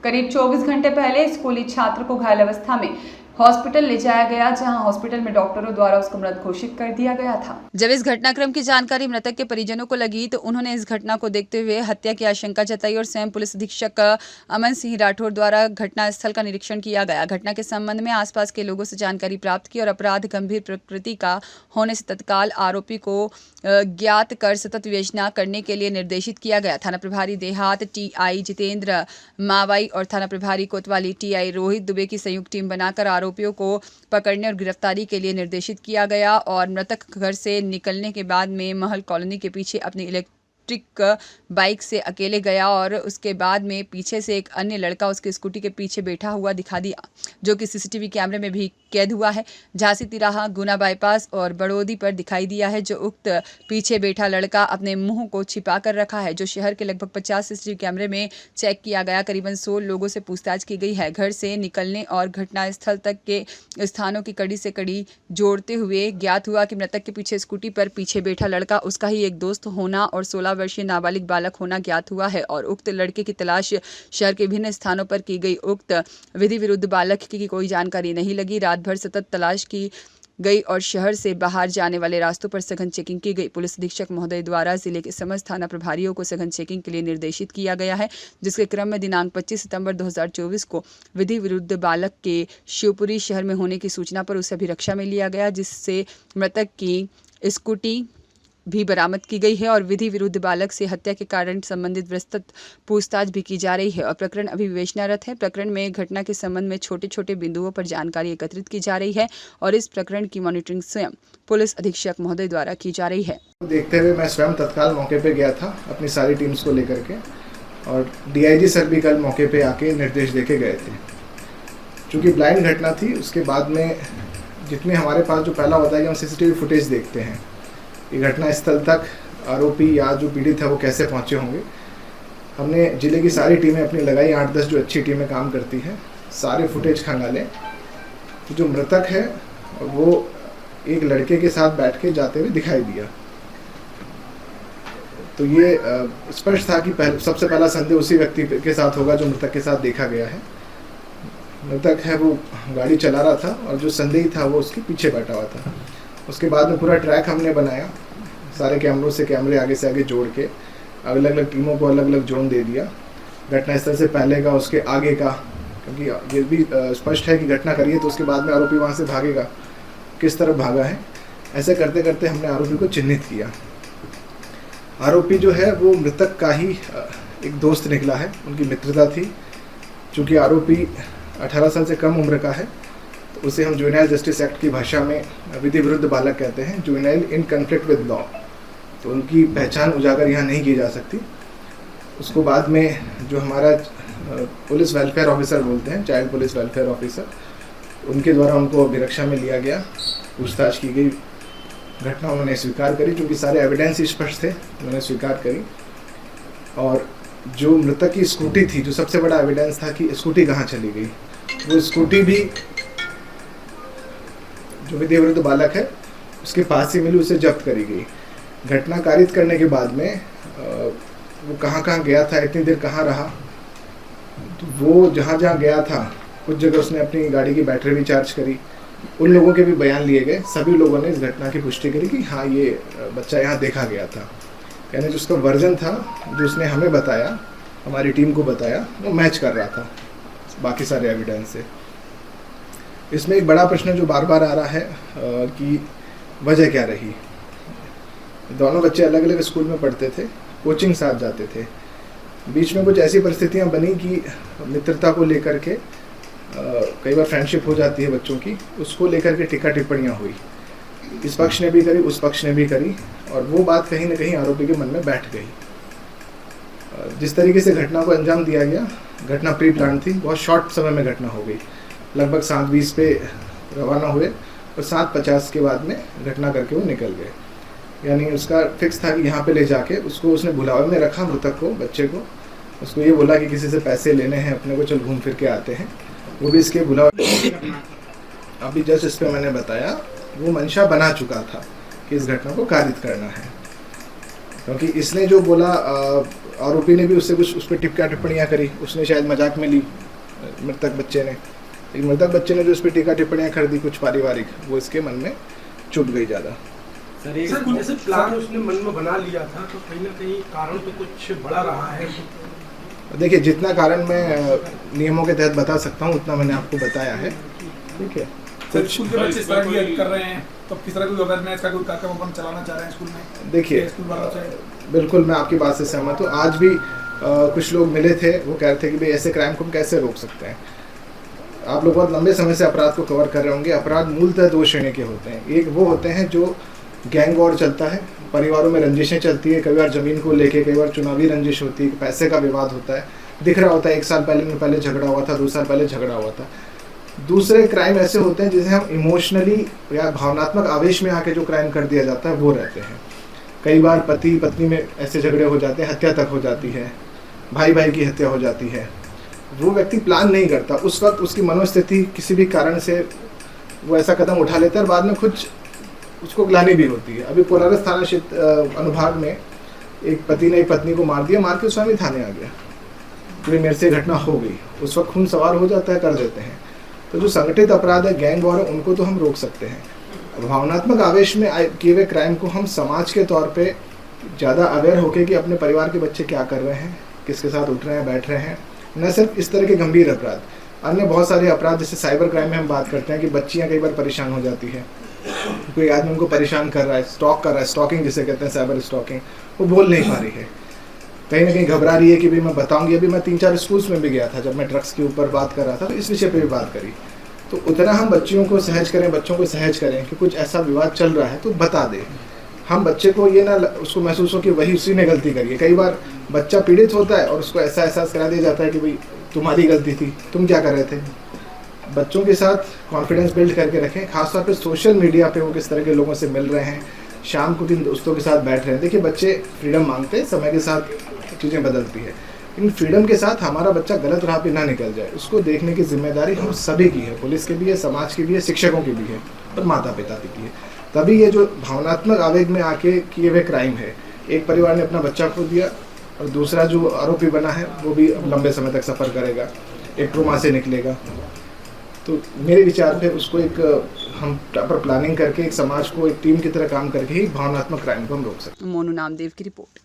करीब 24 घंटे पहले स्कूली छात्र को घायल अवस्था में हॉस्पिटल ले जाया गया, जहां हॉस्पिटल में डॉक्टरों द्वारा उसको मृत घोषित कर दिया गया था। जब इस घटनाक्रम की जानकारी मृतक के परिजनों को लगी तो उन्होंने इस घटना को देखते हुए हत्या की आशंका जताई और स्वयं पुलिस अधीक्षक अमन सिंह राठौर द्वारा घटनास्थल का निरीक्षण किया गया। घटना के संबंध में आसपास के लोगों से जानकारी प्राप्त की और अपराध गंभीर प्रकृति का होने से तत्काल आरोपी को ज्ञात कर सतत विवेचना करने के लिए निर्देशित किया गया। थाना प्रभारी देहात टीआई जितेंद्र मावाई और थाना प्रभारी कोतवाली टीआई रोहित दुबे की संयुक्त टीम बनाकर आरोपियों को पकड़ने और गिरफ्तारी के लिए निर्देशित किया गया और मृतक घर से निकलने के बाद में महल कॉलोनी के पीछे अपनी इलेक्ट्रिक बाइक से अकेले गया और उसके बाद में पीछे से एक अन्य लड़का उसके स्कूटी के पीछे बैठा हुआ दिखा दिया, जो कि सीसीटीवी कैमरे में भी कैद हुआ है। झांसी तिराहा, गुना बाईपास और बड़ौदी पर दिखाई दिया है, जो उक्त पीछे बैठा लड़का अपने मुंह को छिपा कर रखा है, जो शहर के लगभग 50 सीसीटीवी कैमरे में चेक किया गया। करीबन 100 लोगों से पूछताछ की गई है। घर से निकलने और घटनास्थल तक के स्थानों की कड़ी से कड़ी जोड़ते हुए ज्ञात हुआ कि मृतक के पीछे स्कूटी पर पीछे बैठा लड़का उसका ही एक दोस्त होना और 16 वर्षीय नाबालिग बालक होना ज्ञात हुआ है और उक्त लड़के की तलाश शहर के विभिन्न स्थानों पर की गई। उक्त विधि विरुद्ध बालक की कोई जानकारी नहीं लगी। रात भर सतत तलाश की गई और शहर से बाहर जाने वाले रास्तों पर सघन चेकिंग की गई। पुलिस अधीक्षक महोदय द्वारा जिले के समस्त थाना प्रभारियों को सघन चेकिंग के लिए निर्देशित किया गया है, जिसके क्रम में दिनांक 25 सितंबर 2024 को विधि विरुद्ध बालक के शिवपुरी शहर में होने की सूचना पर उसे अभिरक्षा में लिया गया, जिससे मृतक की स्कूटी भी बरामद की गई है और विधि विरुद्ध बालक से हत्या के कारण संबंधित विस्तृत पूछताछ भी की जा रही है और प्रकरण अभी विवेचनारत है। प्रकरण में घटना के संबंध में छोटे छोटे बिंदुओं पर जानकारी एकत्रित की जा रही है और इस प्रकरण की मॉनिटरिंग स्वयं पुलिस अधीक्षक महोदय द्वारा की जा रही है। देखते हुए मैं स्वयं तत्काल मौके पे गया था अपनी सारी टीम्स को लेकर के, और डीआईजी सर भी कल मौके पे आके निर्देश देके गए थे। चूँकि ब्लाइंड घटना थी, उसके बाद में जितने हमारे पास जो पहला होता है कि हम सीसीटीवी फुटेज देखते हैं ये घटना स्थल तक आरोपी या जो पीड़ित है वो कैसे पहुंचे होंगे। हमने जिले की सारी टीमें अपनी लगाई, 8-10 जो अच्छी टीमें काम करती हैं, सारे फुटेज खंगाले। तो जो मृतक है वो एक लड़के के साथ बैठ के जाते हुए दिखाई दिया। तो ये स्पष्ट था कि सबसे पहला संदेह उसी व्यक्ति के साथ होगा जो मृतक के साथ देखा गया है। मृतक है वो गाड़ी चला रहा था और जो संदेही था वो उसके पीछे बैठा हुआ था। उसके बाद में पूरा ट्रैक हमने बनाया, सारे कैमरों से कैमरे आगे से आगे जोड़ के अलग अलग टीमों को अलग अलग जोन दे दिया। घटनास्थल से पहले का, उसके आगे का, क्योंकि ये भी स्पष्ट है कि घटना करी है तो उसके बाद में आरोपी वहाँ से भागेगा, किस तरफ भागा है। ऐसे करते करते हमने आरोपी को चिन्हित किया। आरोपी जो है वो मृतक का ही एक दोस्त निकला है, उनकी मित्रता थी। चूँकि आरोपी 18 साल से कम उम्र का है तो उसे हम जुवेनाइल जस्टिस एक्ट की भाषा में विधि विरुद्ध बालक कहते हैं, juvenile in conflict with law. तो उनकी पहचान उजागर यहाँ नहीं की जा सकती। उसको बाद में जो हमारा पुलिस वेलफेयर ऑफिसर बोलते हैं, चाइल्ड पुलिस वेलफेयर ऑफिसर, उनके द्वारा उनको अभिरक्षा में लिया गया, पूछताछ की गई। घटना उन्होंने स्वीकार करी, क्योंकि सारे एविडेंस स्पष्ट थे, उन्होंने स्वीकार करी। और जो मृतक की स्कूटी थी, जो सबसे बड़ा एविडेंस था कि स्कूटी कहाँ चली गई, वो स्कूटी भी जो विधि विरुद्ध बालक है उसके पास ही मिली, उसे जब्त करी गई। घटना कारित करने के बाद में वो कहाँ कहाँ गया था, इतनी देर कहाँ रहा, तो वो जहाँ जहाँ गया था कुछ जगह उसने अपनी गाड़ी की बैटरी भी चार्ज करी। उन लोगों के भी बयान लिए गए। सभी लोगों ने इस घटना की पुष्टि करी कि हाँ ये बच्चा यहाँ देखा गया था। यानी जो उसका वर्जन था, जो उसने हमें बताया, हमारी टीम को बताया, वो मैच कर रहा था बाकी सारे एविडेंस से। इसमें एक बड़ा प्रश्न जो बार बार आ रहा है कि वजह क्या रही। दोनों बच्चे अलग अलग स्कूल में पढ़ते थे, कोचिंग साथ जाते थे। बीच में कुछ ऐसी परिस्थितियां बनी कि मित्रता को लेकर के कई बार फ्रेंडशिप हो जाती है बच्चों की, उसको लेकर के टिक्का टिप्पणियाँ हुई। इस पक्ष ने भी करी, उस पक्ष ने भी करी, और वो बात कहीं ना कहीं आरोपी के मन में बैठ गई। जिस तरीके से घटना को अंजाम दिया गया, घटना प्री प्लान थी, बहुत शॉर्ट समय में घटना हो गई। लगभग 7:20 पे रवाना हुए और 7:50 के बाद में घटना करके वो निकल गए। यानी उसका फिक्स था कि यहाँ पे ले जाके उसको उसने बुलावे में रखा, मृतक को, बच्चे को। उसको ये बोला कि किसी से पैसे लेने हैं अपने को, चल घूम फिर के आते हैं। वो भी इसके बुलावे अभी जस्ट इस पर मैंने बताया, वो मंशा बना चुका था कि इस घटना को कारित करना है। क्योंकि इसने जो बोला आरोपी ने भी उससे कुछ उस पर टिप्पणियाँ टिप्पणियाँ करी, उसने शायद मजाक में ली मृतक बच्चे ने, लेकिन मृतक बच्चे ने जो उस पर टीका टिप्पणियाँ कर दी कुछ पारिवारिक, वो इसके मन में चुभ गई ज़्यादा। सर ऐसे प्लान उसने मन में बना लिया था, तो कहीं ना कहीं कारण तो कुछ बड़ा रहा है। देखिए, जितना कारण मैं नियमों के तहत बता सकता हूँ उतना मैंने आपको बताया है, ठीक है। सर स्कूल के बच्चे इस तरह की हरकत कर रहे हैं, तो किस तरह की अवेयरनेस का कोई कार्यक्रम अपन चलाना चाह रहे हैं स्कूल में? देखिए, स्कूल वालों से बिल्कुल मैं आपकी बात से सहमत हूँ। आज भी कुछ लोग मिले थे, वो कह रहे थे कि भाई ऐसे क्राइम को हम कैसे रोक सकते हैं। आप लोग बहुत लंबे समय से अपराध को कवर कर रहे होंगे। अपराध मूलतः दो श्रेणी के होते हैं। एक वो होते हैं जो गैंग वॉर चलता है, परिवारों में रंजिशें चलती है, कई बार ज़मीन को लेके, कई बार चुनावी रंजिश होती है, पैसे का विवाद होता है, दिख रहा होता है 1 साल पहले झगड़ा हुआ था, 2 साल पहले झगड़ा हुआ था। दूसरे क्राइम ऐसे होते हैं जिसे हम इमोशनली या भावनात्मक आवेश में आके जो क्राइम कर दिया जाता है वो रहते हैं। कई बार पति पत्नी में ऐसे झगड़े हो जाते हैं, हत्या तक हो जाती है, भाई भाई की हत्या हो जाती है। वो व्यक्ति प्लान नहीं करता, उस वक्त उसकी मनोस्थिति किसी भी कारण से वो ऐसा कदम उठा लेता है और बाद में खुद उसको ग्लानि भी होती है। अभी कोलारस थाना क्षेत्र अनुभाग में एक पति ने एक पत्नी को मार दिया, मार के स्वामी थाने आ गया कि मेरे से घटना हो गई। उस वक्त खून सवार हो जाता है, कर देते हैं। तो जो संगठित अपराध है, गैंग वॉर है, उनको तो हम रोक सकते हैं। भावनात्मक आवेश में किए हुए क्राइम को हम समाज के तौर पे ज़्यादा अवेयर होके कि अपने परिवार के बच्चे क्या कर रहे हैं, किसके साथ उठ रहे हैं, बैठ रहे हैं, न सिर्फ इस तरह के गंभीर अपराध, अन्य बहुत सारे अपराध जैसे साइबर क्राइम में हम बात करते हैं कि बच्चियाँ कई बार परेशान हो जाती है, कोई आदमी उनको परेशान कर रहा है, स्टॉक कर रहा है, स्टॉकिंग जिसे कहते हैं, साइबर स्टॉकिंग, वो बोल नहीं पा रही है, कहीं ना कहीं घबरा रही है कि भाई मैं बताऊंगी। अभी मैं 3-4 स्कूल्स में भी गया था, जब मैं ड्रग्स के ऊपर बात कर रहा था तो इस विषय पे भी बात करी। तो उतना हम बच्चियों को सहज करें, बच्चों को सहज करें कि कुछ ऐसा विवाद चल रहा है तो बता दें। हम बच्चे को ये ना उसको महसूस हो कि वही उसी ने गलती करी है। कई बार बच्चा पीड़ित होता है और उसको ऐसा एहसास करा दिया जाता है कि भाई तुम्हारी गलती थी, तुम क्या कर रहे थे। बच्चों के साथ कॉन्फिडेंस बिल्ड करके रखें, खासतौर पे सोशल मीडिया पे वो किस तरह के लोगों से मिल रहे हैं, शाम को किन दोस्तों के साथ बैठ रहे हैं। देखिए, बच्चे फ्रीडम मांगते हैं, समय के साथ चीज़ें बदलती है, इन फ्रीडम के साथ हमारा बच्चा गलत राह पे ना निकल जाए, उसको देखने की जिम्मेदारी हम सभी की है, पुलिस की भी है, समाज की भी है, शिक्षकों की भी है और माता पिता की है। तभी ये जो भावनात्मक आवेग में आके किए हुए क्राइम है, एक परिवार ने अपना बच्चा खो दिया और दूसरा जो आरोपी बना है वो भी लंबे समय तक सफ़र करेगा, एक ट्रोमा से निकलेगा। तो मेरे विचार पे उसको एक हम प्रॉपर प्लानिंग करके एक समाज को एक टीम की तरह काम करके ही भावनात्मक क्राइम को हम रोक सकते हैं। मोनू नामदेव की रिपोर्ट।